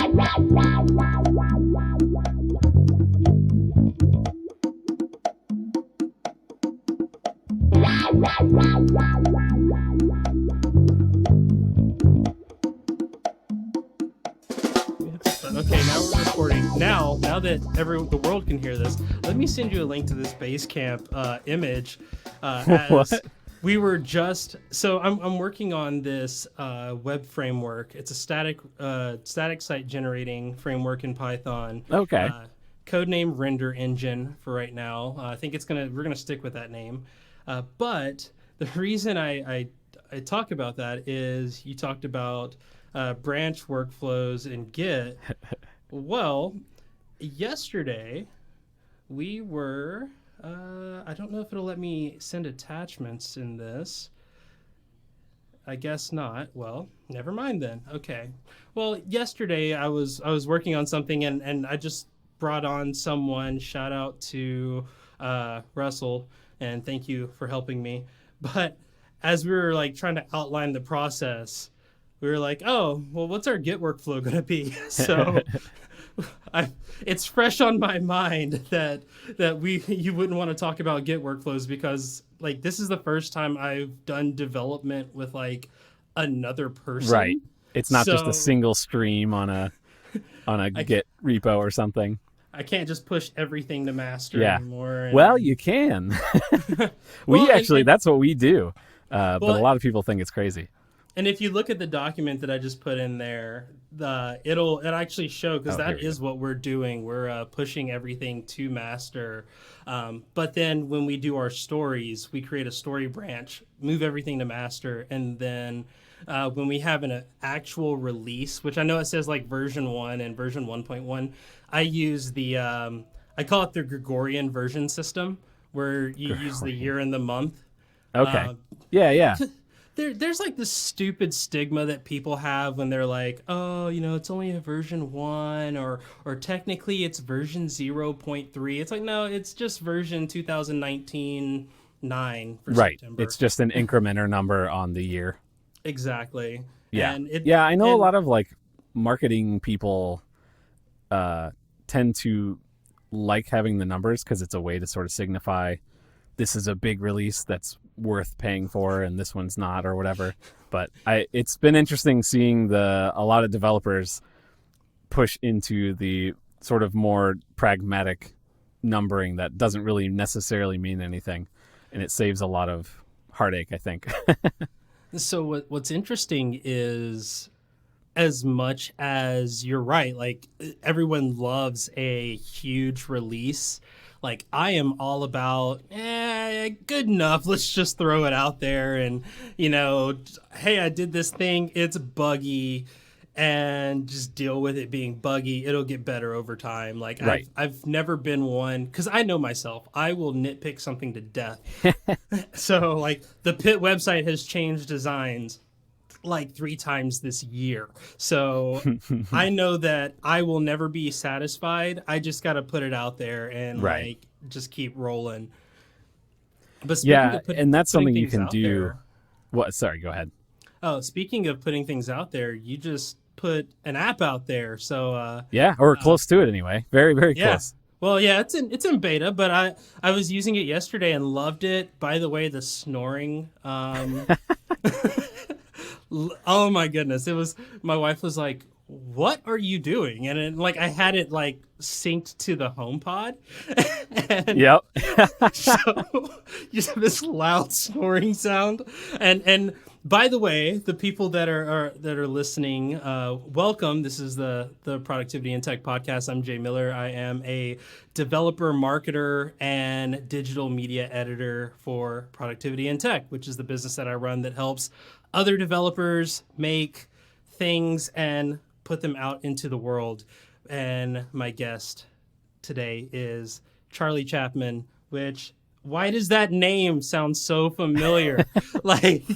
Okay, now we're recording. Now that the world can hear this, let me send you a link to this Basecamp image. What? We were just I'm working on this web framework. It's a static site generating framework in Python. Okay. Codename Render Engine for right now. I think we're gonna stick with that name. But the reason I talk about that is you talked about branch workflows in Git. Well, yesterday we were I don't know if it'll let me send attachments in this. I guess not. Well, never mind then. Okay. Well, yesterday I was working on something and I just brought on someone. Shout out to Russell, and thank you for helping me. But as we were like trying to outline the process, we were like, oh, well, what's our Git workflow going to be? So it's fresh on my mind that you wouldn't want to talk about Git workflows, because like this is the first time I've done development with like another person. Right. It's not just a single stream on a Git repo or something. I can't just push everything to master anymore. Well, you can. That's what we do. But a lot of people think it's crazy. And if you look at the document that I just put in there, it'll actually show, because that is what we're doing. We're pushing everything to master. But then when we do our stories, we create a story branch, move everything to master, and then when we have an actual release, which I know it says like version 1 and version 1.1, I use I call it the Gregorian version system, where you use the year and the month. Okay. Yeah. There's like this stupid stigma that people have when they're like, oh, it's only a version 1 or technically it's version 0.3. It's like, no, it's just version 2019 9 for September. It's just an incrementer number on the year. Exactly. Yeah. I know a lot of like marketing people tend to like having the numbers because it's a way to sort of signify this is a big release that's worth paying for and this one's not, or whatever. But it's been interesting seeing a lot of developers push into the sort of more pragmatic numbering that doesn't really necessarily mean anything, and it saves a lot of heartache, I think. So what's interesting is, as much as you're right, like everyone loves a huge release, like I am all about, good enough. Let's just throw it out there and, hey, I did this thing. It's buggy, and just deal with it being buggy. It'll get better over time. Like right. I've never been one, because I know myself. I will nitpick something to death. So like the Pit website has changed designs like 3 times this year. So I know that I will never be satisfied. I just got to put it out there and like just keep rolling. But and that's something you can do. What? Sorry, go ahead. Oh, speaking of putting things out there, you just put an app out there. So or close to it anyway. Very, very close. Well, yeah, it's in beta, but I was using it yesterday and loved it. By the way, the snoring. Oh my goodness! My wife was like, "What are you doing?" And I had it like synced to the HomePod. Yep. So you have this loud snoring sound. And by the way, the people that are listening, welcome. This is the Productivity and Tech Podcast. I'm Jay Miller. I am a developer, marketer, and digital media editor for Productivity and Tech, which is the business that I run that helps other developers make things and put them out into the world. And my guest today is Charlie Chapman, which, why does that name sound so familiar? Like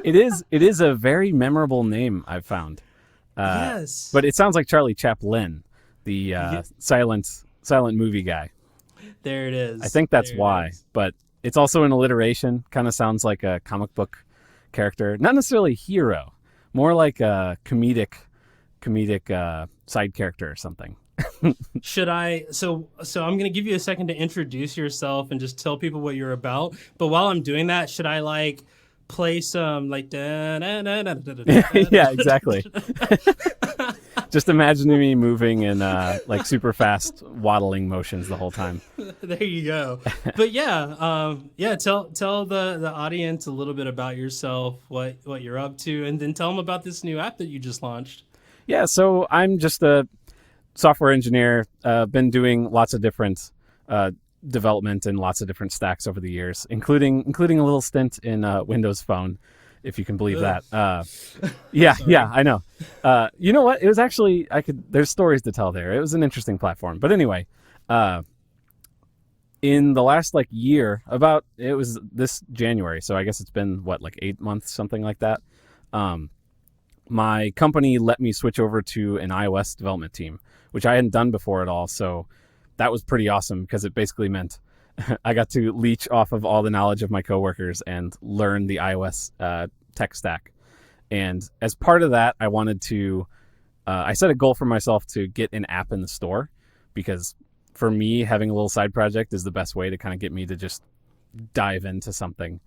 it is a very memorable name, I've found. Yes. But it sounds like Charlie Chaplin, the silent movie guy. There it is. I think that's why. But it's also an alliteration. Kind of sounds like a comic book character. Not necessarily hero. More like a comedic comedic side character or something. Should I? So I'm gonna give you a second to introduce yourself and just tell people what you're about. But while I'm doing that, should I like play some like da, da, da, da, da, da, da, Yeah, da, exactly. Just imagining me moving in like super fast waddling motions the whole time. there you go. But yeah, yeah. Tell the audience a little bit about yourself, what you're up to, and then tell them about this new app that you just launched. Yeah, so I'm just a software engineer. Been doing lots of different development in lots of different stacks over the years, including a little stint in Windows Phone, if you can believe Ugh. that. Yeah, I know. You know what? It was actually There's stories to tell there. It was an interesting platform, but anyway, in the last like year, it was this January, so I guess it's been like 8 months, something like that. My company let me switch over to an iOS development team, which I hadn't done before at all. So that was pretty awesome because it basically meant I got to leech off of all the knowledge of my coworkers and learn the iOS tech stack. And as part of that, I set a goal for myself to get an app in the store, because for me, having a little side project is the best way to kind of get me to just dive into something.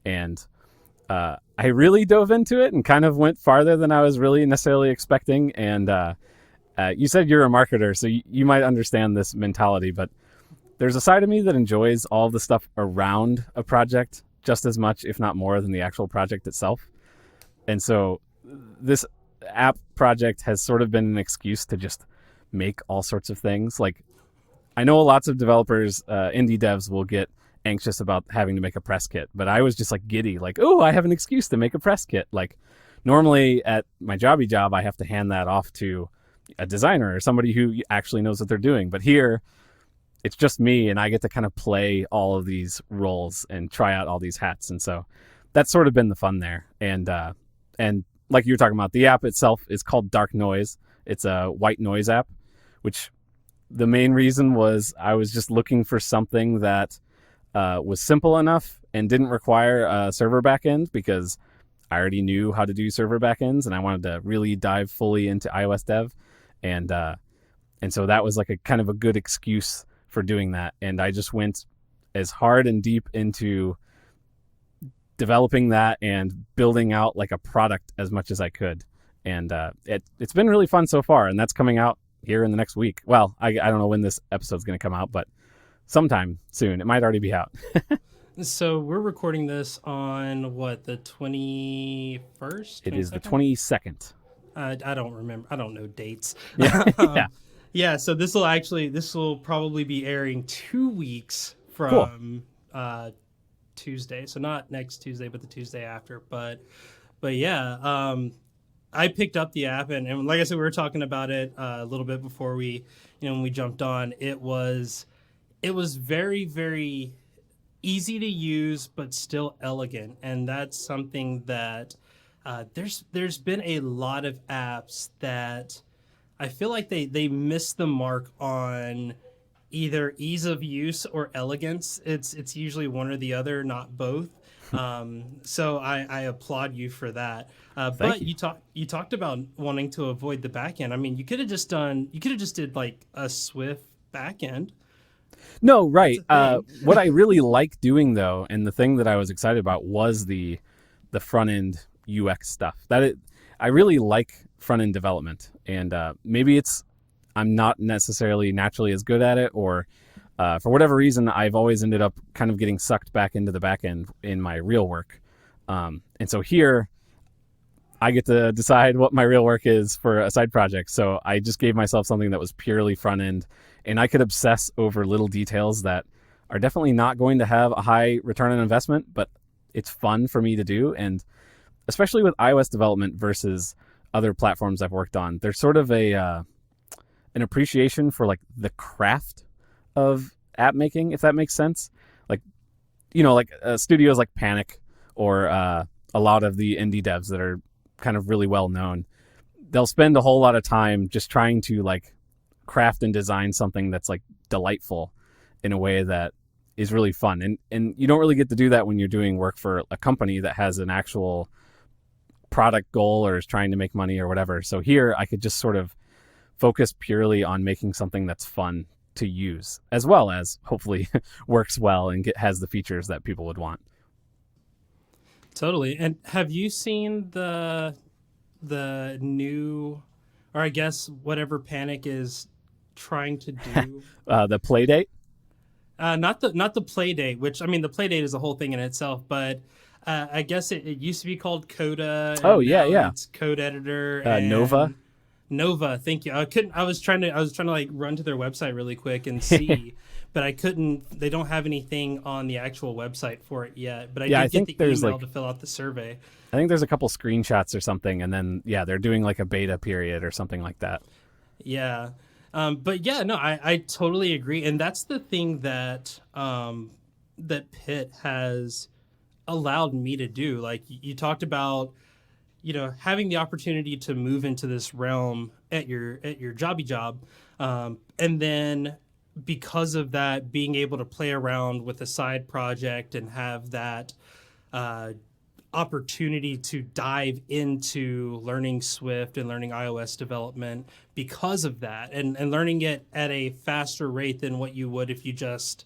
And I really dove into it and kind of went farther than I was really necessarily expecting. And you said you're a marketer, so you might understand this mentality, but there's a side of me that enjoys all the stuff around a project just as much, if not more, than the actual project itself. And so this app project has sort of been an excuse to just make all sorts of things. Like, I know lots of developers, indie devs, will get anxious about having to make a press kit, but I was just like giddy, like, oh, I have an excuse to make a press kit. Like, normally at my job, I have to hand that off to a designer or somebody who actually knows what they're doing. But here, it's just me, and I get to kind of play all of these roles and try out all these hats. And so that's sort of been the fun there. And like you were talking about, the app itself is called Dark Noise. It's a white noise app, which the main reason was I was just looking for something that was simple enough and didn't require a server backend, because I already knew how to do server backends and I wanted to really dive fully into iOS dev. And so that was like a kind of a good excuse for doing that. And I just went as hard and deep into developing that and building out like a product as much as I could. And it's been really fun so far. And that's coming out here in the next week. Well, I don't know when this episode's going to come out, but sometime soon. It might already be out. So we're recording this on what, the 21st? It is the 22nd. I don't remember. I don't know dates. Yeah. Yeah. Yeah. So this will probably be airing 2 weeks from Tuesday. So not next Tuesday, but the Tuesday after. But yeah, I picked up the app, and like I said, we were talking about it a little bit before when we jumped on. It was very, very easy to use, but still elegant. And that's something that there's been a lot of apps that I feel like they miss the mark on either ease of use or elegance. It's usually one or the other, not both. So I applaud you for that. But you talked about wanting to avoid the back end. I mean, you could have just did like a Swift back end. No, right. What I really like doing, though, and the thing that I was excited about, was the front end UX stuff. I really like front end development, and maybe I'm not necessarily naturally as good at it, or for whatever reason, I've always ended up kind of getting sucked back into the back end in my real work. And so here, I get to decide what my real work is for a side project. So I just gave myself something that was purely front end, and I could obsess over little details that are definitely not going to have a high return on investment, but it's fun for me to do. And especially with iOS development versus other platforms I've worked on, there's sort of an appreciation for like the craft of app making, if that makes sense. Like, like studios like Panic, or a lot of the indie devs that are kind of really well known, they'll spend a whole lot of time just trying to like craft and design something that's like delightful in a way that is really fun. And you don't really get to do that when you're doing work for a company that has an actual product goal or is trying to make money or whatever. So here I could just sort of focus purely on making something that's fun to use, as well as hopefully works well and has the features that people would want. Totally. And have you seen the new, or I guess whatever Panic is trying to do? The Playdate? Not the Playdate, which I mean the Playdate is a whole thing in itself, but I guess it used to be called Coda. Oh yeah. It's Code Editor. And Nova. Nova, thank you. I was trying to like run to their website really quick and see, but I couldn't. They don't have anything on the actual website for it yet. But I did get the email to fill out the survey. I think there's a couple screenshots or something, and then they're doing like a beta period or something like that. Yeah, but yeah, no, I totally agree, and that's the thing that that Pitt has allowed me to do. Like you talked about, having the opportunity to move into this realm at your jobby job, and then because of that, being able to play around with a side project and have that opportunity to dive into learning Swift and learning iOS development because of that, and learning it at a faster rate than what you would if you just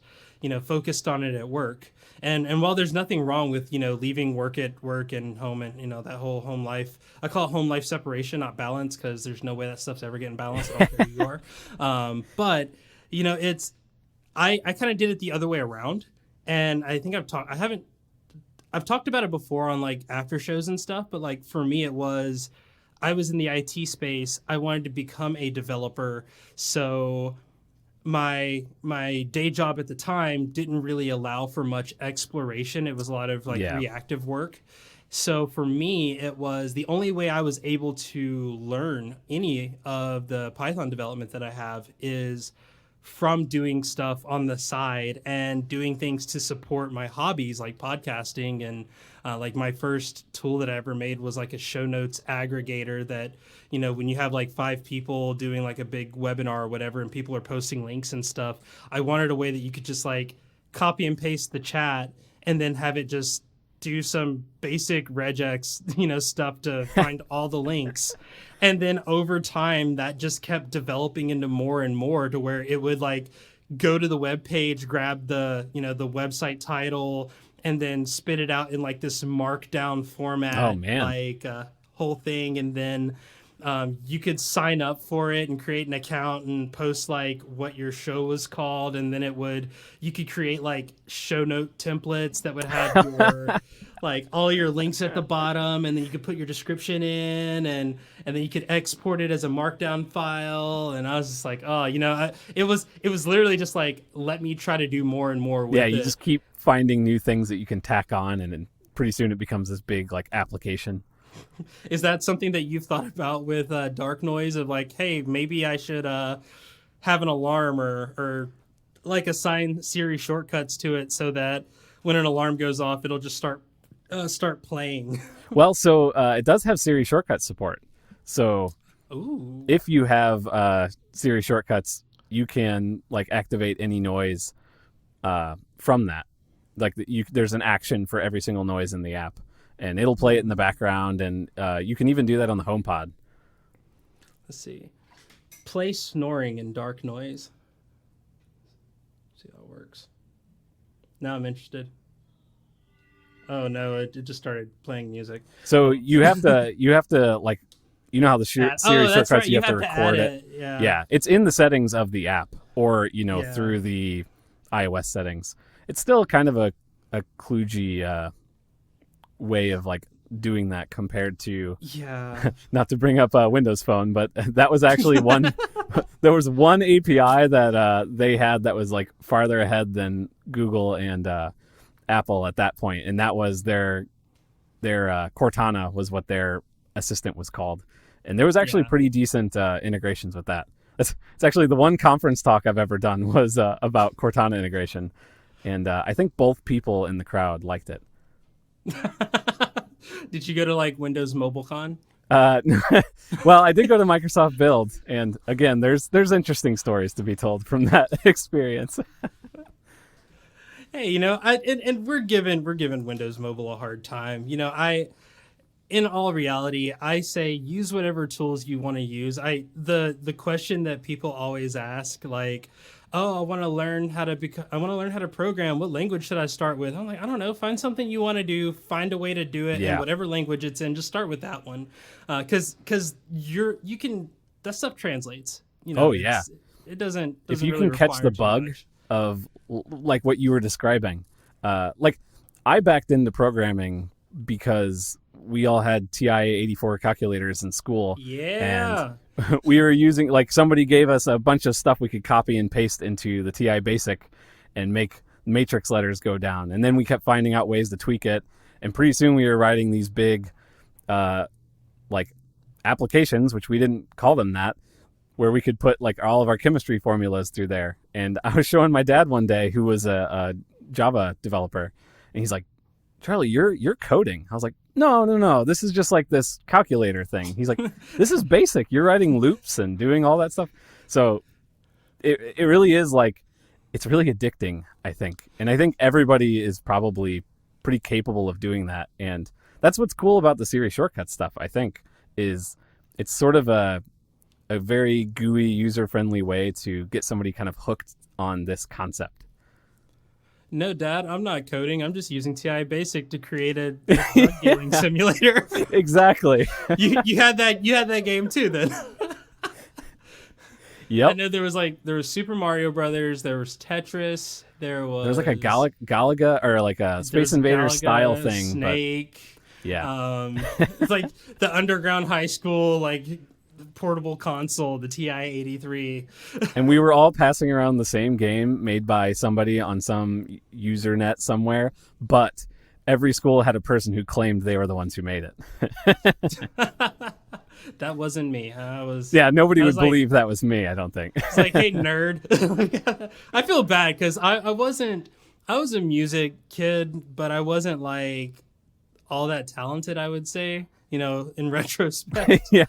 focused on it at work. And while there's nothing wrong with, leaving work at work and home and, that whole home life, I call it home life separation, not balance, because there's no way that stuff's ever getting balanced. I don't care who you are. But, I kind of did it the other way around. And I think I've talked about it before on like after shows and stuff. But like for me, I was in the IT space. I wanted to become a developer. So my day job at the time didn't really allow for much exploration. It was a lot of reactive work. So for me, it was the only way I was able to learn any of the Python development that I have is from doing stuff on the side and doing things to support my hobbies like podcasting. And like my first tool that I ever made was like a show notes aggregator that, when you have like 5 people doing like a big webinar or whatever, and people are posting links and stuff, I wanted a way that you could just like copy and paste the chat and then have it just do some basic regex, stuff to find all the links. And then over time that just kept developing into more and more to where it would like go to the web page, grab the, the website title, and then spit it out in like this markdown format. Oh man. Like a whole thing. And then you could sign up for it and create an account and post like what your show was called, and then you could create like show note templates that would have your like all your links at the bottom, and then you could put your description in, and then you could export it as a markdown file. And I was just like, oh, it was literally just like, let me try to do more and more with it. You just keep finding new things that you can tack on, and then pretty soon it becomes this big like application. Is that something that you've thought about with Dark Noise, of like, hey, maybe I should have an alarm or like assign Siri shortcuts to it so that when an alarm goes off, it'll just start playing? Well, so it does have Siri shortcut support. So Ooh. If you have Siri shortcuts, you can like activate any noise from that. Like there's an action for every single noise in the app, and it'll play it in the background, and you can even do that on the HomePod. Let's see. Play snoring in Dark Noise. See how it works. Now I'm interested. Oh no, it just started playing music. So you have to like, how the Siri shortcuts, right. you have to record it. Yeah, it's in the settings of the app, or through the iOS settings. It's still kind of a kludgy way of like doing that compared to not to bring up Windows Phone, but that was actually one. There was one API that they had that was like farther ahead than Google and Apple at that point, and that was their Cortana was what their assistant was called, and there was actually pretty decent integrations with that. It's actually the one conference talk I've ever done was about Cortana integration, and I think both people in the crowd liked it. Did you go to like Windows MobileCon? Well, I did go to Microsoft Build, and again, there's interesting stories to be told from that experience. Hey, and we're giving Windows Mobile a hard time. in all reality, I say use whatever tools you want to use. The question that people always ask, like, "Oh, I want to learn how to program. What language should I start with?" I'm like, I don't know. Find something you want to do. Find a way to do it, and Yeah. whatever language it's in, just start with that one, because you can that stuff translates. Oh yeah. It doesn't If doesn't you really can catch require the too bug much. of like what you were describing, like I backed into programming because we all had TI-84 calculators in school, and Yeah. we were using, like, somebody gave us a bunch of stuff we could copy and paste into the TI Basic and make matrix letters go down, and then we kept finding out ways to tweak it, and pretty soon we were writing these big uh, like applications, which we didn't call them that, where we could put like all of our chemistry formulas through there. And I was showing my dad one day, who was a Java developer, and he's like, "Charlie, you're coding." I was like, no. This is just like this calculator thing. He's like, "This is basic. You're writing loops and doing all that stuff." So it really is like, it's really addicting, I think. And I think everybody is probably pretty capable of doing that. And that's what's cool about the Siri shortcut stuff, I think, is it's sort of a very GUI, user-friendly way to get somebody kind of hooked on this concept. No, Dad, I'm not coding. I'm just using TI Basic to create a drug dealing simulator. Exactly. You had that game too then. I Yep. know there was Super Mario Brothers, there was Tetris, There was like a Galaga, or like a Space there's Invaders style Galaga, thing, Snake. but yeah. It's like the underground high school like portable console, the TI-83. And we were all passing around the same game made by somebody on some usernet somewhere, but every school had a person who claimed they were the ones who made it. That wasn't me. Yeah, nobody I would was like, believe that was me, I don't think. it's like, hey, nerd. I feel bad because I was a music kid, but I wasn't like all that talented, I would say, in retrospect. Yeah.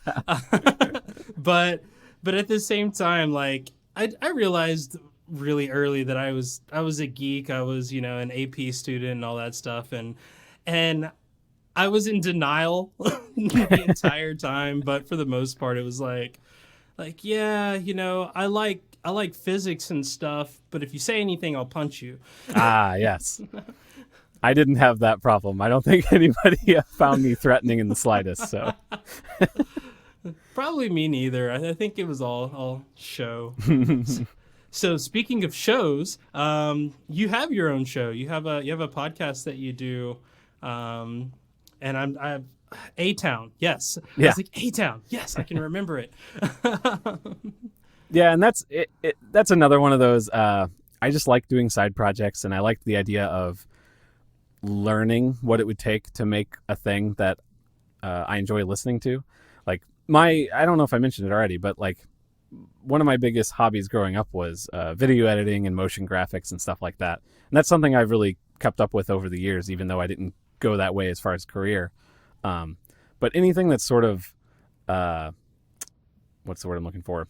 but at the same time, like I realized really early that I was a geek. I was, an AP student and all that stuff, and I was in denial the entire time, but for the most part it was like yeah, I like physics and stuff, but if you say anything I'll punch you. Ah, yes. I didn't have that problem. I don't think anybody found me threatening in the slightest. So Probably me neither. I think it was all show. So speaking of shows, you have your own show. You have a podcast that you do, and I A Town. Yes, I yeah, was like A Town. Yes, I can remember it. yeah, and that's it. That's another one of those. I just like doing side projects, and I like the idea of learning what it would take to make a thing that I enjoy listening to. Like I don't know if I mentioned it already, but like one of my biggest hobbies growing up was video editing and motion graphics and stuff like that. And that's something I've really kept up with over the years, even though I didn't go that way as far as career. But anything that's sort of, what's the word I'm looking for?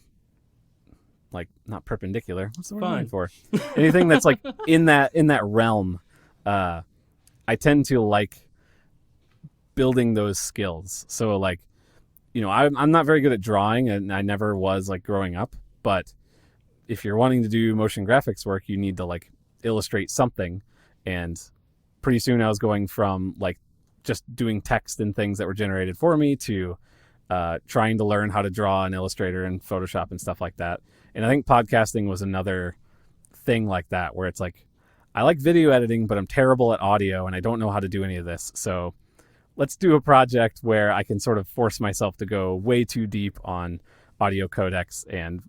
Like, not perpendicular. What's the word I'm looking for? Anything that's like in that realm, I tend to like building those skills. So like, I'm not very good at drawing, and I never was, like, growing up. But if you're wanting to do motion graphics work, you need to like illustrate something. And pretty soon I was going from like just doing text and things that were generated for me to trying to learn how to draw in Illustrator and Photoshop and stuff like that. And I think podcasting was another thing like that, where it's like, I like video editing, but I'm terrible at audio and I don't know how to do any of this. So let's do a project where I can sort of force myself to go way too deep on audio codecs and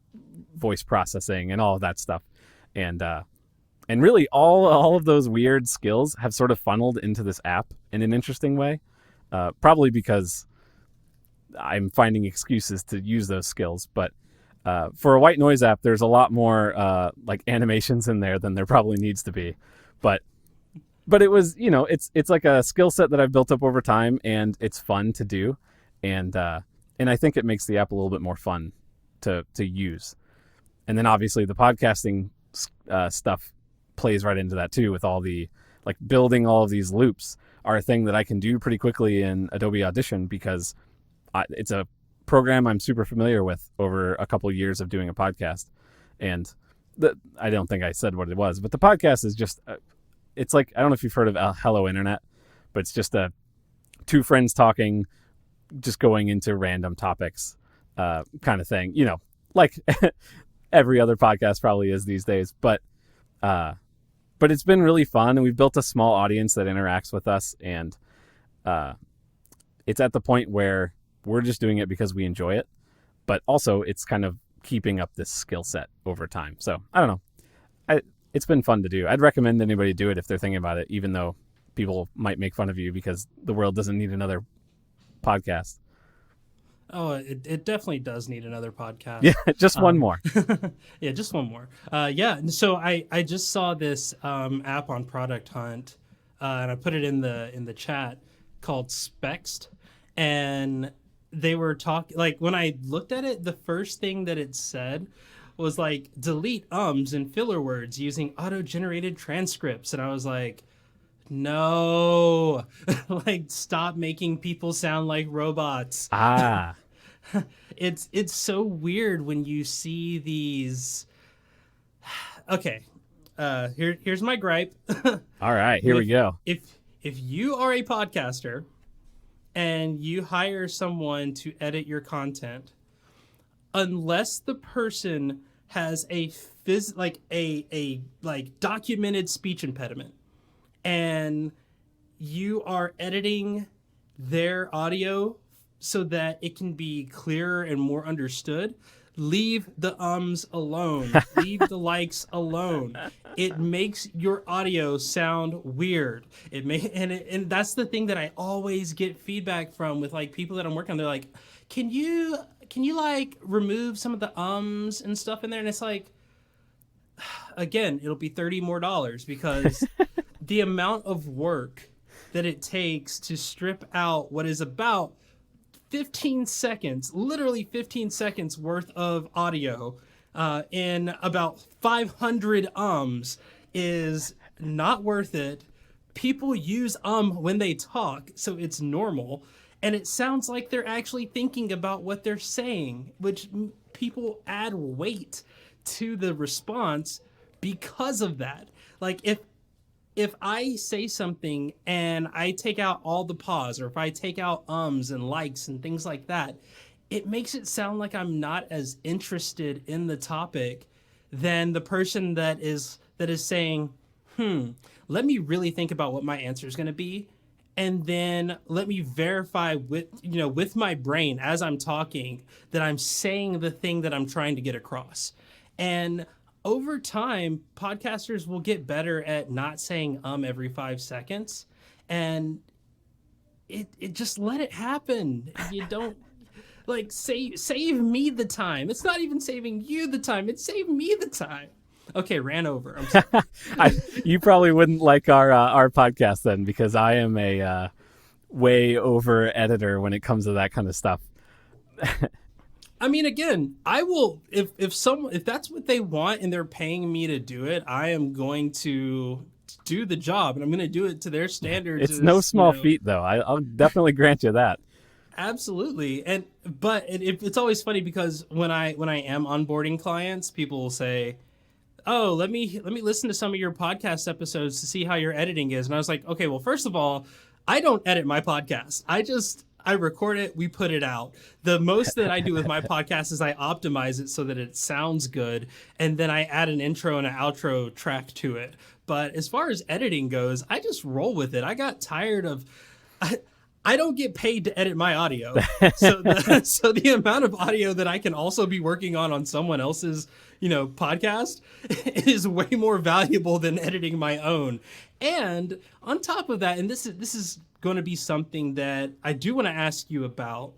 voice processing and all of that stuff. And really all of those weird skills have sort of funneled into this app in an interesting way. Probably because I'm finding excuses to use those skills. But for a white noise app, there's a lot more like animations in there than there probably needs to be. But it was, it's like a skill set that I've built up over time, and it's fun to do. And I think it makes the app a little bit more fun to use. And then obviously the podcasting stuff plays right into that too, with all the like building all of these loops are a thing that I can do pretty quickly in Adobe Audition because it's a program I'm super familiar with over a couple years of doing a podcast. And I don't think I said what it was, but the podcast is just, it's like, I don't know if you've heard of Hello Internet, but it's just two friends talking, just going into random topics, kind of thing, like every other podcast probably is these days. But it's been really fun, and we've built a small audience that interacts with us, and it's at the point where we're just doing it because we enjoy it, but also it's kind of keeping up this skill set over time. So I don't know. It's been fun to do. I'd recommend anybody do it if they're thinking about it, even though people might make fun of you because the world doesn't need another podcast. Oh, it definitely does need another podcast. Yeah, just one more. Yeah, just one more. Yeah, so I just saw this app on Product Hunt, and I put it in the chat called Spext, and they were talking, like, when I looked at it, the first thing that it said was like delete ums and filler words using auto-generated transcripts, and I was like, no, like, stop making people sound like robots. It's so weird when you see these. Okay, here's my gripe. All right, here we go. If you are a podcaster and you hire someone to edit your content, unless the person has a documented speech impediment, and you are editing their audio so that it can be clearer and more understood, leave the ums alone. Leave the likes alone. It makes your audio sound weird. And that's the thing that I always get feedback from with, like, people that I'm working on. They're like, can you like remove some of the ums and stuff in there? And it's like, again, it'll be $30 more because the amount of work that it takes to strip out what is about 15 seconds, literally 15 seconds worth of audio in about 500 ums is not worth it. People use when they talk, so it's normal. And it sounds like they're actually thinking about what they're saying, which people add weight to the response because of that. Like, if I say something and I take out all the pause, or if I take out ums and likes and things like that, it makes it sound like I'm not as interested in the topic than the person that is saying, let me really think about what my answer is going to be. And then let me verify with my brain as I'm talking that I'm saying the thing that I'm trying to get across. And over time, podcasters will get better at not saying every 5 seconds, and it just let it happen. You don't like save me the time. It's not even saving you the time. It's saving me the time. Okay, ran over. I'm sorry. You probably wouldn't like our podcast then, because I am a way over editor when it comes to that kind of stuff. I mean, again, I will if that's what they want and they're paying me to do it, I am going to do the job, and I'm going to do it to their standards. It's no small feat, though. I'll definitely grant you that. Absolutely. But it's always funny because when I am onboarding clients, people will say, "Oh, let me listen to some of your podcast episodes to see how your editing is." And I was like, "Okay, well, first of all, I don't edit my podcast. I record it, we put it out. The most that I do with my podcast is I optimize it so that it sounds good, and then I add an intro and an outro track to it. But as far as editing goes, I just roll with it. I got tired of... I don't get paid to edit my audio. So the amount of audio that I can also be working on someone else's, podcast is way more valuable than editing my own. And on top of that, and this is going to be something that I do want to ask you about.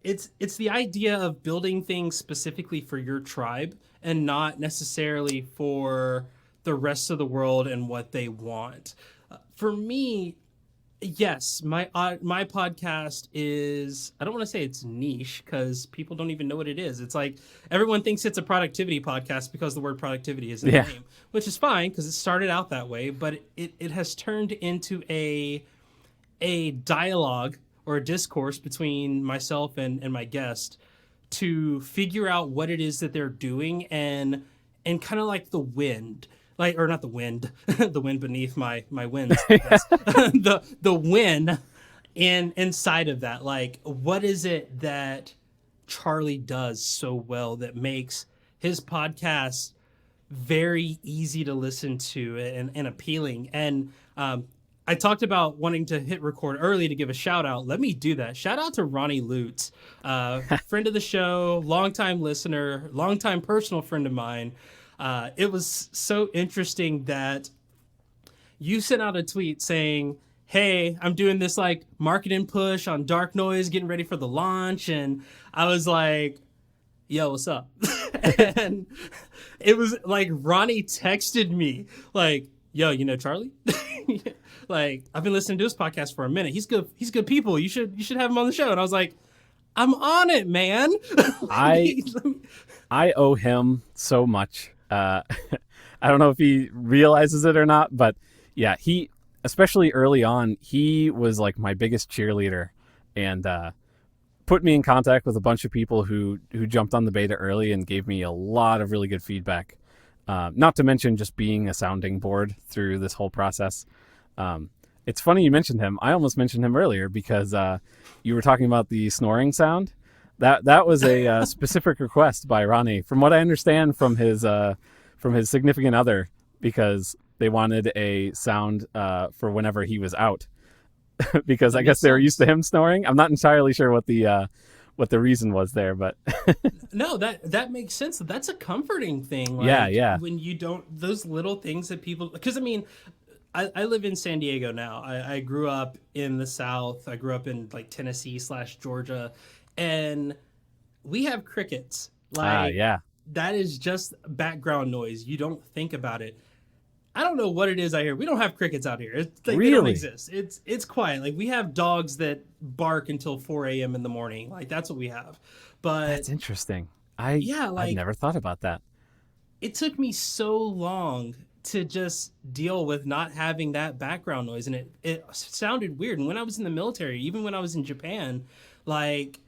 It's the idea of building things specifically for your tribe and not necessarily for the rest of the world and what they want. For me, Yes, my podcast is, I don't want to say it's niche because people don't even know what it is. It's like everyone thinks it's a productivity podcast because the word productivity is in the Yeah. name, which is fine because it started out that way, but it has turned into a dialogue or a discourse between myself and my guest to figure out what it is that they're doing, and kind of like the wind, like, or not the wind, the wind beneath my winds, I guess. The wind inside of that, like, what is it that Charlie does so well that makes his podcast very easy to listen to and appealing. And I talked about wanting to hit record early to give a shout out. Let me do that. Shout out to Ronnie Lutz, friend of the show, longtime listener, longtime personal friend of mine. It was so interesting that you sent out a tweet saying, "Hey, I'm doing this like marketing push on Dark Noise, getting ready for the launch," and I was like, "Yo, what's up?" And it was like Ronnie texted me like, "Yo, you know Charlie?" Like, "I've been listening to his podcast for a minute. He's good. He's good people. You should have him on the show." And I was like, "I'm on it, man." I I owe him so much. I don't know if he realizes it or not, but yeah, he, especially early on, he was like my biggest cheerleader, and put me in contact with a bunch of people who jumped on the beta early and gave me a lot of really good feedback. Not to mention just being a sounding board through this whole process. It's funny you mentioned him. I almost mentioned him earlier because you were talking about the snoring sound. That was a specific request by Ronnie, from what I understand from his significant other, because they wanted a sound for whenever he was out. Because I guess they were used to him snoring. I'm not entirely sure what the reason was there, but No, that makes sense. That's a comforting thing. Like, yeah. when you don't, those little things that people, because I mean, I live in San Diego now. I grew up in the South. I grew up in like Tennessee/Georgia, and we have crickets. Like, Yeah. that is just background noise. You don't think about it. I don't know what it is out here. We don't have crickets out here. It's like, they don't Really? exist. It's quiet. Like, we have dogs that bark until 4 a.m. in the morning. Like, that's what we have. But That's interesting. yeah, I've like, never thought about that. it took me so long to just deal with not having that background noise, and it sounded weird. And when I was in the military, even when I was in Japan, like,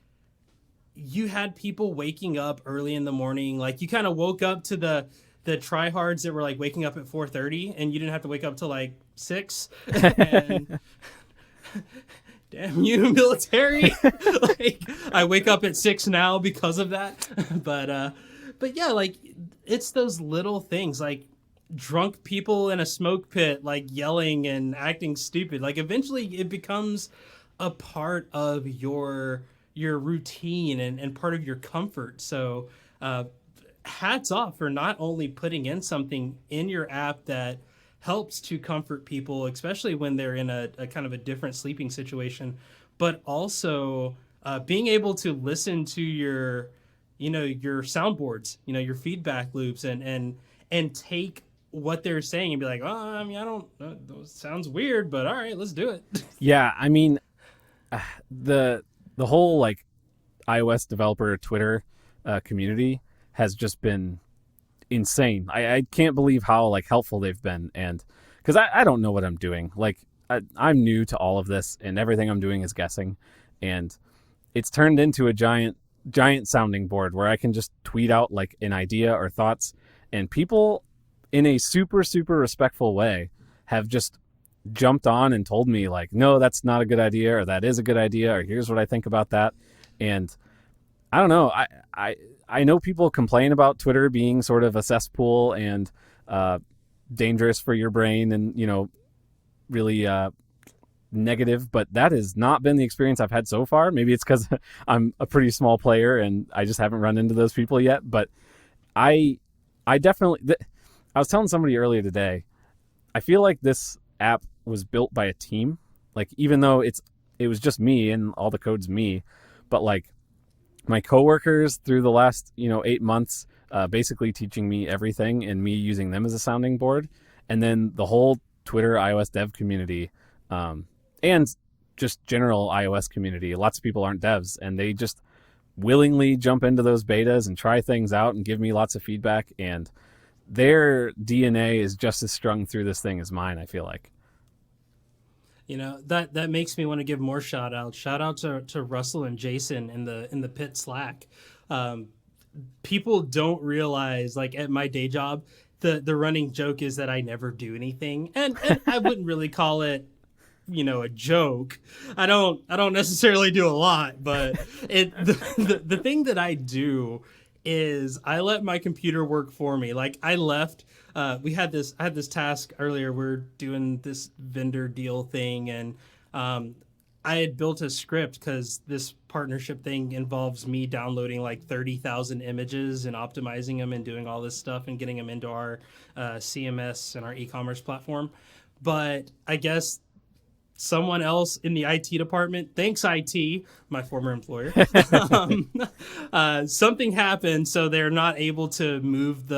you had people waking up early in the morning. Like, you kind of woke up to the tryhards that were like waking up at 4:30, and you didn't have to wake up till like 6. And damn you, military. Like, I wake up at 6 now because of that. But yeah, like, it's those little things, like drunk people in a smoke pit, like yelling and acting stupid. Like, eventually it becomes a part of your routine, and part of your comfort. So hats off for not only putting in something in your app that helps to comfort people, especially when they're in a kind of a different sleeping situation, but also being able to listen to your soundboards, your feedback loops, and take what they're saying and be like, "Oh, I mean, I don't, that sounds weird, but all right, let's do it." Yeah, I mean, the whole like iOS developer Twitter community has just been insane. I can't believe how like helpful they've been, and because I don't know what I'm doing. Like, I'm new to all of this, and everything I'm doing is guessing, and it's turned into a giant sounding board where I can just tweet out like an idea or thoughts, and people in a super respectful way have just jumped on and told me like, no, that's not a good idea, or that is a good idea, or here's what I think about that. And I don't know, I know people complain about Twitter being sort of a cesspool and dangerous for your brain, and really negative, but that has not been the experience I've had so far. Maybe it's because I'm a pretty small player and I just haven't run into those people yet, but I definitely I was telling somebody earlier today, I feel like this app was built by a team. Like, even though it was just me and all the code's me, but like my coworkers through the last 8 months basically teaching me everything and me using them as a sounding board, and then the whole Twitter iOS dev community, And just general iOS community. Lots of people aren't devs, and they just willingly jump into those betas and try things out and give me lots of feedback. And their DNA is just as strung through this thing as mine, I feel like. That makes me want to give more shout outs. Shout out to Russell and Jason in the pit Slack. Um, People don't realize, like, at my day job, the running joke is that I never do anything, and I wouldn't really call it a joke. I don't necessarily do a lot, but the thing that I do is I let my computer work for me. Like, I left I had this task earlier. We're doing this vendor deal thing, and I had built a script because this partnership thing involves me downloading like 30,000 images and optimizing them and doing all this stuff and getting them into our CMS and our e-commerce platform. But I guess someone else in the IT department, thanks IT, my former employer, something happened, so they're not able to move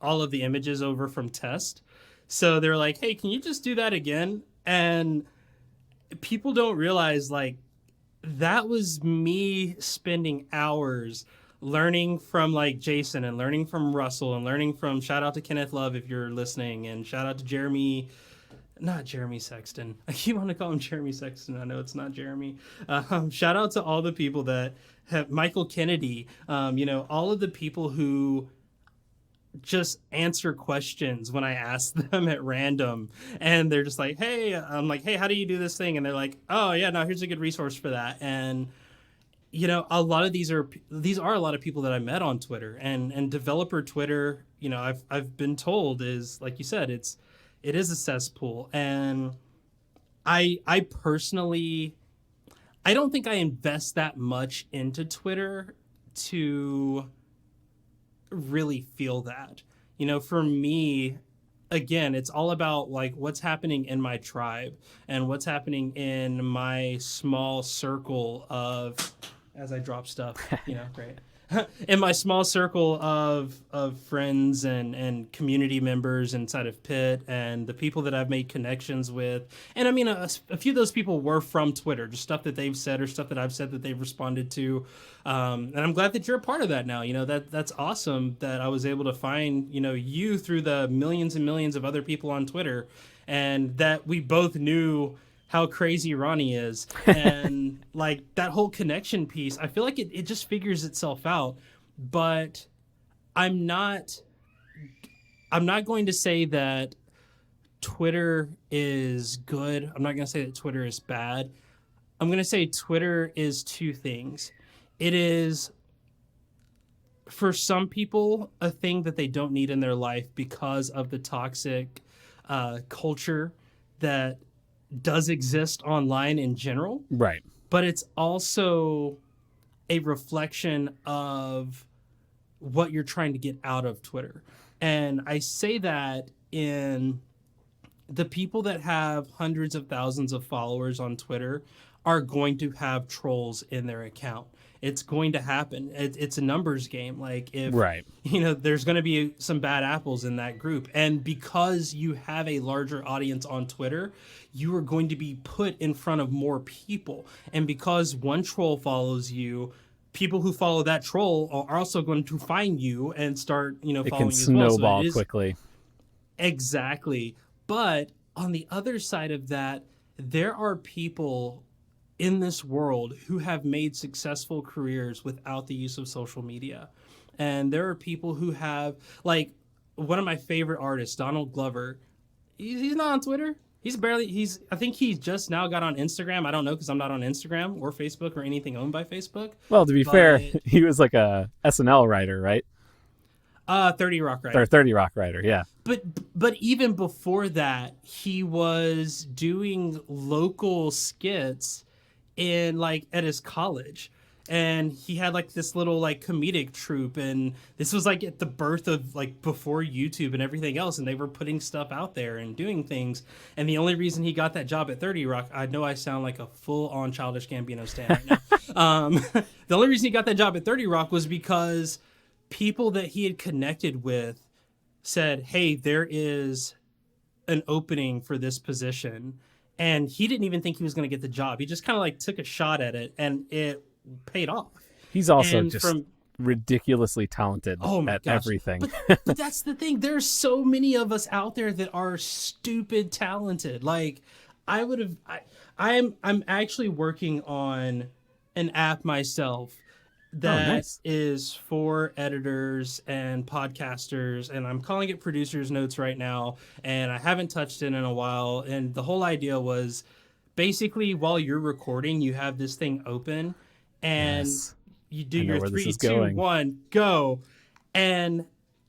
all of the images over from test. So they're like, hey, can you just do that again? And people don't realize, like, that was me spending hours learning from like Jason and learning from Russell and learning from, shout out to Kenneth Love if you're listening, and shout out to not Jeremy Sexton. I keep wanting to call him Jeremy Sexton. I know it's not Jeremy. Shout out to all the people that have, Michael Kennedy, all of the people who just answer questions when I ask them at random, and they're just like, hey, I'm like, hey, how do you do this thing? And they're like, oh yeah, no, here's a good resource for that. And a lot of these are a lot of people that I met on Twitter, and developer Twitter, I've been told, is, like you said, it is a cesspool. And I personally, I don't think I invest that much into Twitter to really feel that. For me, again, it's all about like what's happening in my tribe and what's happening in my small circle of, as I drop stuff, great. In my small circle of friends and community members inside of Pitt, and the people that I've made connections with. And I mean, a few of those people were from Twitter, just stuff that they've said or stuff that I've said that they've responded to. And I'm glad that you're a part of that now. That's awesome that I was able to find, you through the millions and millions of other people on Twitter, and that we both knew how crazy Ronnie is. And like that whole connection piece, I feel like it just figures itself out. But I'm not going to say that Twitter is good. I'm not going to say that Twitter is bad. I'm going to say Twitter is two things. It is, for some people, a thing that they don't need in their life because of the toxic culture that does exist online in general. Right. But it's also a reflection of what you're trying to get out of Twitter. And I say that in the people that have hundreds of thousands of followers on Twitter are going to have trolls in their account. It's going to happen. It's a numbers game. Like, if right. There's going to be some bad apples in that group. And because you have a larger audience on Twitter, you are going to be put in front of more people. And because one troll follows you, people who follow that troll are also going to find you and start, following you as well. It can snowball quickly. Exactly. But on the other side of that, there are people in this world who have made successful careers without the use of social media. And there are people who have, like, one of my favorite artists, Donald Glover, he's not on Twitter. I think he just now got on Instagram. I don't know, because I'm not on Instagram or Facebook or anything owned by Facebook. Well, to be fair, he was like a SNL writer, right? 30 Rock writer. Or 30 Rock writer, yeah. But even before that, he was doing local skits at his college, and he had like this little like comedic troupe, and this was like at the birth of like before YouTube and everything else, and they were putting stuff out there and doing things. And the only reason he got that job at 30 Rock, I know I sound like a full-on Childish Gambino stan right now. The only reason he got that job at 30 Rock was because people that he had connected with said, hey, there is an opening for this position, and he didn't even think he was going to get the job. He just kind of like took a shot at it, and it paid off. He's also And just ridiculously talented oh my at gosh, everything. but that's the thing. There's so many of us out there that are stupid talented. Like I would have. I'm actually working on an app myself Oh, that nice. is for editors and podcasters, and I'm calling it Producer's Notes right now, and I haven't touched it in a while. And the whole idea was basically while you're recording, you have this thing open, and Yes. you do I know your where this three, is two, going. one, go. And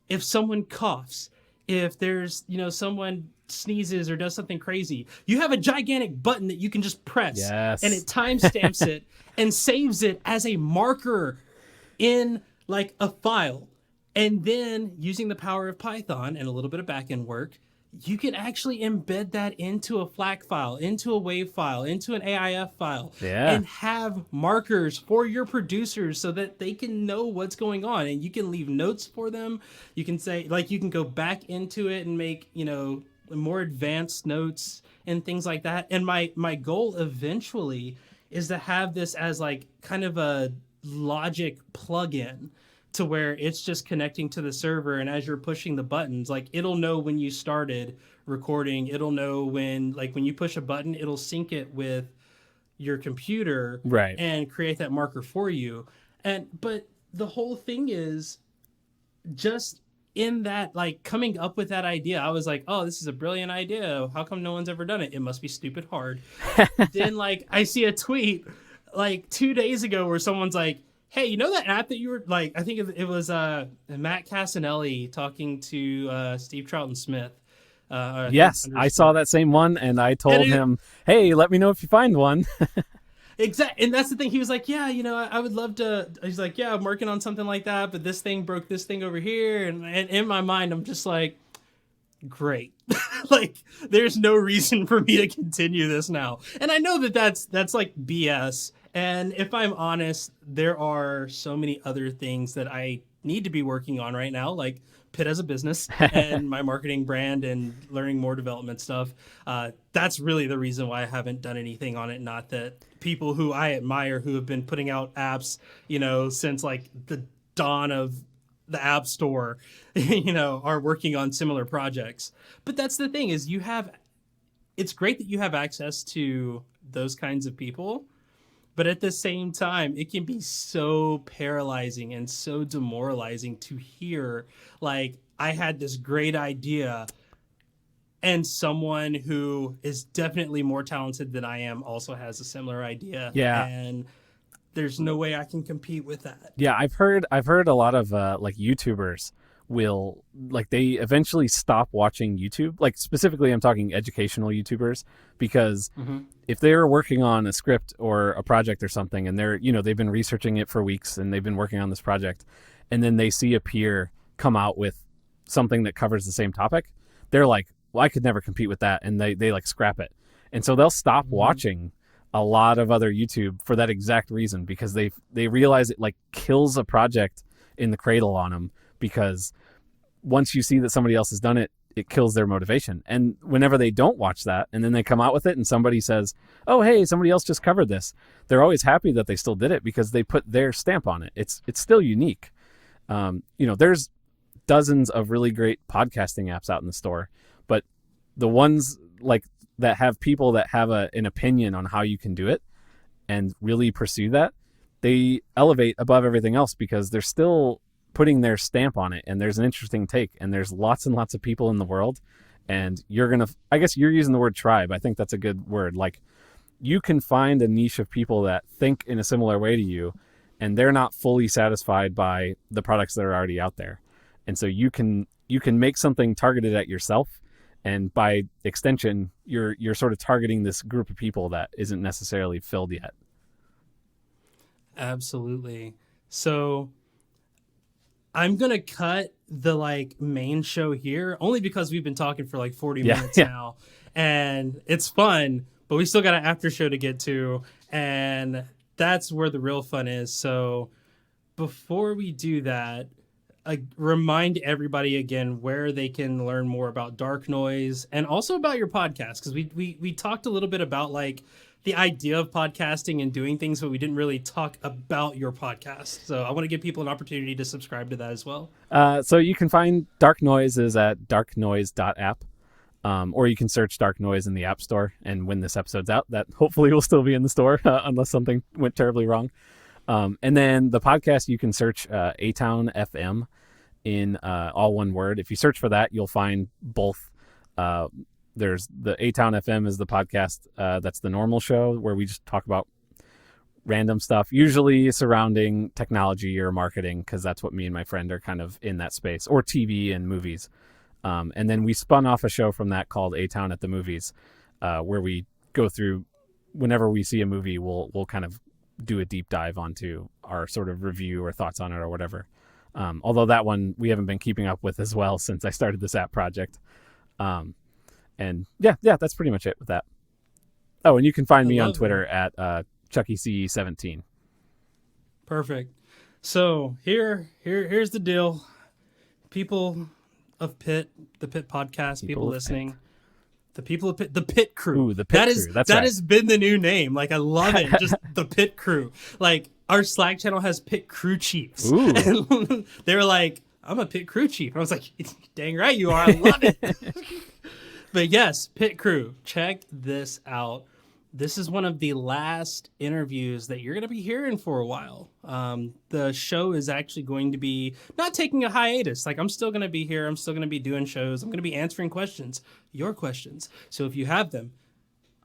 if someone coughs, if there's, someone sneezes or does something crazy, you have a gigantic button that you can just press, and Yes. it timestamps it and saves it as a marker in like a file. And then using the power of Python and a little bit of backend work, you can actually embed that into a FLAC file, into a WAV file, into an AIF file, Yeah. and have markers for your producers so that they can know what's going on. And you can leave notes for them. You can say, like, you can go back into it and make, more advanced notes and things like that. And my goal eventually is to have this as like kind of a Logic plugin to where it's just connecting to the server, and as you're pushing the buttons, like it'll know when you started recording, it'll know when, like, when you push a button, it'll sync it with your computer Right. and create that marker for you. And but the whole thing is just in that, like, coming up with that idea, I was like, oh, this is a brilliant idea, how come no one's ever done it? It must be stupid hard. Then like I see a tweet like 2 days ago where someone's like, hey, you know that app that you were like, I think it was Matt Casanelli talking to Steve Troughton Smith. Yes, I saw that same one, and I told him, "Hey, let me know if you find one." Exactly, and that's the thing. He was like, "Yeah, I would love to." He's like, "Yeah, I'm working on something like that, but this thing broke this thing over here," and in my mind, I'm just like, "Great." Like, there's no reason for me to continue this now, and I know that that's like BS. And if I'm honest, there are so many other things that I need to be working on right now, like Pitt as a business and my marketing brand and learning more development stuff. That's really the reason why I haven't done anything on it. Not that people who I admire, who have been putting out apps, since like the dawn of the app store, are working on similar projects. But that's the thing, is it's great that you have access to those kinds of people, but at the same time, it can be so paralyzing and so demoralizing to hear, like, I had this great idea, and someone who is definitely more talented than I am also has a similar idea. Yeah. And there's no way I can compete with that. Yeah, I've heard a lot of like YouTubers will, like, they eventually stop watching YouTube. Like, specifically I'm talking educational YouTubers, because if they're working on a script or a project or something, and they've been researching it for weeks and they've been working on this project, and then they see a peer come out with something that covers the same topic, they're like, well, I could never compete with that, and they like scrap it. And so they'll stop watching a lot of other YouTube for that exact reason, because they realize it like kills a project in the cradle on them, because once you see that somebody else has done it, it kills their motivation. And whenever they don't watch that and then they come out with it and somebody says, oh, hey, somebody else just covered this, they're always happy that they still did it because they put their stamp on it. It's still unique. There's dozens of really great podcasting apps out in the store, but the ones like that have people that have an opinion on how you can do it and really pursue that, they elevate above everything else because they're still putting their stamp on it, and there's an interesting take, and there's lots and lots of people in the world, and I guess you're using the word tribe. I think that's a good word. Like, you can find a niche of people that think in a similar way to you, and they're not fully satisfied by the products that are already out there. And so you can make something targeted at yourself, and by extension, you're sort of targeting this group of people that isn't necessarily filled yet. Absolutely. So I'm going to cut the main show here, only because we've been talking for 40 minutes now, and it's fun, but we still got an after show to get to, and that's where the real fun is. So before we do that, remind everybody again where they can learn more about Dark Noise and also about your podcast, because we talked a little bit about like the idea of podcasting and doing things, but we didn't really talk about your podcast. So I want to give people an opportunity to subscribe to that as well. So you can find Dark Noises at darknoise.app. Or you can search Dark Noise in the App Store, and when this episode's out, that hopefully will still be in the store unless something went terribly wrong. And then the podcast, you can search A-Town FM in all one word. If you search for that, you'll find both. There's the A-Town FM is the podcast that's the normal show where we just talk about random stuff, usually surrounding technology or marketing, because that's what me and my friend are kind of in that space, or TV and movies. And then we spun off a show from that called A-Town at the Movies, where we go through, whenever we see a movie, we'll kind of do a deep dive onto our sort of review or thoughts on it or whatever. Although that one we haven't been keeping up with as well since I started this app project. And yeah, that's pretty much it with that. Oh, and you can find me on Twitter at ChuckyC17. Perfect. So here's the deal. People of Pitt, the Pitt podcast, people listening, Pitt. The people of Pitt, the Pitt crew. Ooh, the Pitt crew. That right. Has been the new name. Like, I love it. Just the Pitt crew. Like, our Slack channel has Pitt crew chiefs. Ooh. And they were like, I'm a Pitt crew chief. And I was like, dang right you are. I love it. But yes, Pitt crew, check this out. This is one of the last interviews that you're going to be hearing for a while. The show is actually going to be not taking a hiatus. Like, I'm still going to be here. I'm still going to be doing shows. I'm going to be answering questions, your questions. So if you have them,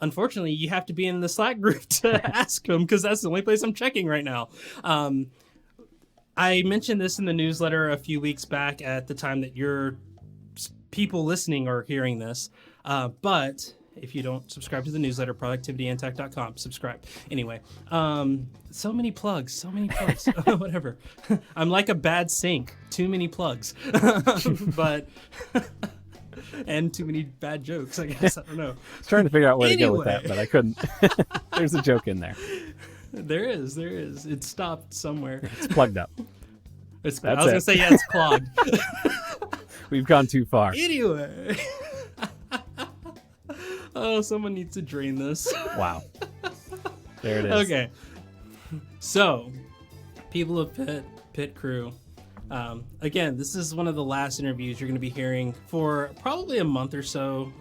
unfortunately, you have to be in the Slack group to ask them, because that's the only place I'm checking right now. I mentioned this in the newsletter a few weeks back at the time that your people listening are hearing this. But if you don't subscribe to the newsletter, productivityandtech.com, subscribe. Anyway, so many plugs, whatever. I'm like a bad sink, too many plugs, but, and too many bad jokes, I guess, I don't know. I was trying to figure out where to go with that, but I couldn't. There's a joke in there. There is. It stopped somewhere. It's plugged up. I was going to say, yeah, it's clogged. We've gone too far. Anyway. Oh, someone needs to drain this. Wow. There it is. Okay. So, people of Pitt crew. Again, this is one of the last interviews you're going to be hearing for probably a month or so,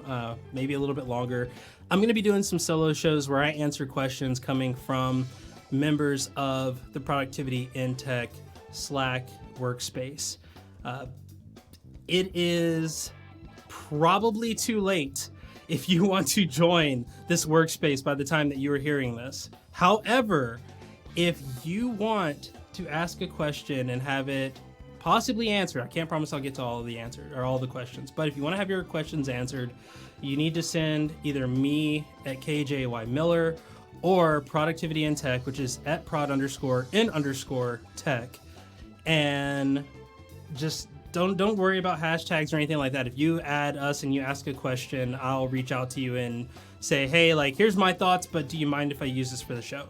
maybe a little bit longer. I'm going to be doing some solo shows where I answer questions coming from members of the Productivity in Tech Slack workspace. It is probably too late if you want to join this workspace by the time that you are hearing this. However, if you want to ask a question and have it possibly answered, I can't promise I'll get to all of the answers or all the questions, but if you want to have your questions answered, you need to send either me at KJY Miller or Productivity in Tech, which is at prod_in_tech, and just don't worry about hashtags or anything like that. If you add us and you ask a question, I'll reach out to you and say, hey, like, here's my thoughts, but do you mind if I use this for the show?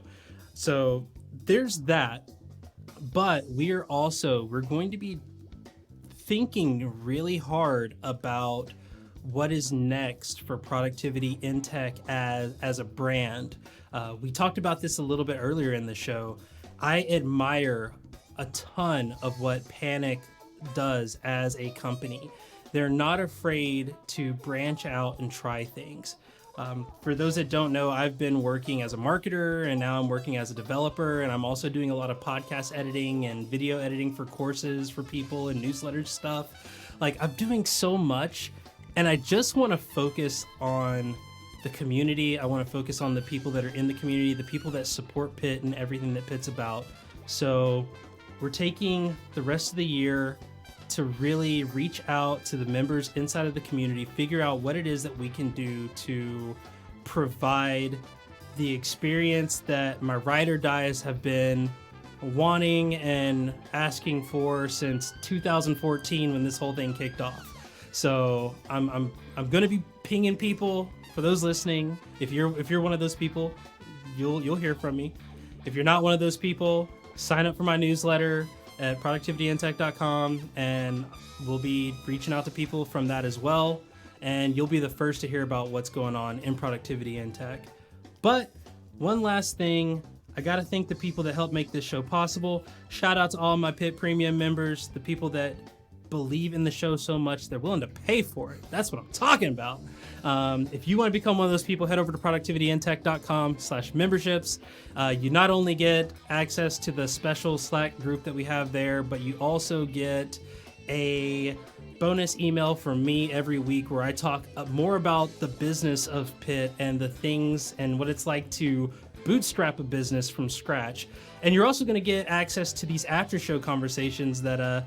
So there's that. But we're going to be thinking really hard about what is next for Productivity in Tech as a brand. We talked about this a little bit earlier in the show. I admire a ton of what Panic does as a company. They're not afraid to branch out and try things. For those that don't know, I've been working as a marketer and now I'm working as a developer, and I'm also doing a lot of podcast editing and video editing for courses for people and newsletter stuff. Like, I'm doing so much, and I just want to focus on the community. I want to focus on the people that are in the community, the people that support Pitt and everything that Pitt's about. So we're taking the rest of the year to really reach out to the members inside of the community, figure out what it is that we can do to provide the experience that my ride or dies have been wanting and asking for since 2014 when this whole thing kicked off. So I'm going to be pinging people. For those listening, if you're one of those people, you'll hear from me. If you're not one of those people, sign up for my newsletter. at productivityintech.com, and we'll be reaching out to people from that as well. And you'll be the first to hear about what's going on in productivity in tech. But one last thing, I got to thank the people that help make this show possible. Shout out to all my Pit Premium members, the people that believe in the show so much they're willing to pay for it. That's what I'm talking about. If you want to become one of those people, head over to productivityintech.com/memberships. You not only get access to the special Slack group that we have there, but you also get a bonus email from me every week where I talk more about the business of Pit and the things and what it's like to bootstrap a business from scratch. And you're also going to get access to these after show conversations that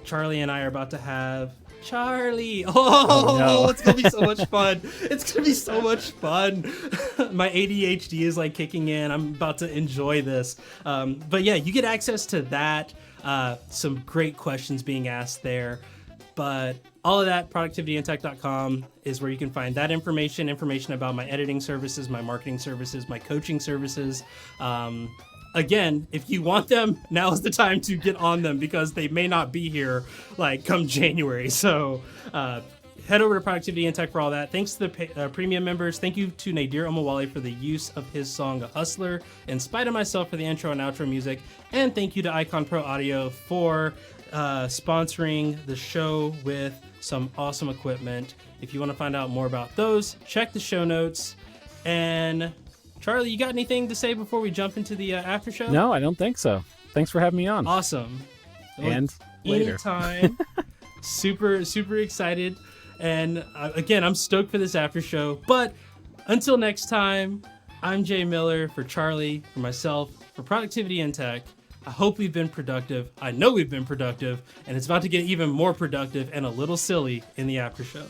Charlie and I are about to have. Charlie! Oh, no. It's going to be so much fun. It's going to be so much fun. My ADHD is like kicking in. I'm about to enjoy this. But yeah, you get access to that. Some great questions being asked there. But all of that, productivityintech.com is where you can find that information about my editing services, my marketing services, my coaching services. Again, if you want them, now is the time to get on them because they may not be here like come January. So head over to Productivity and Tech for all that. Thanks to the premium members. Thank you to Nadir Omawali for the use of his song, A Hustler, In Spite of Myself for the intro and outro music. And thank you to Icon Pro Audio for sponsoring the show with some awesome equipment. If you want to find out more about those, check the show notes. And Charlie, you got anything to say before we jump into the after show? No, I don't think so. Thanks for having me on. Awesome. And later. Anytime. super excited. And again, I'm stoked for this after show. But until next time, I'm Jay Miller for Charlie, for myself, for Productivity and Tech. I hope we've been productive. I know we've been productive, and it's about to get even more productive and a little silly in the after show.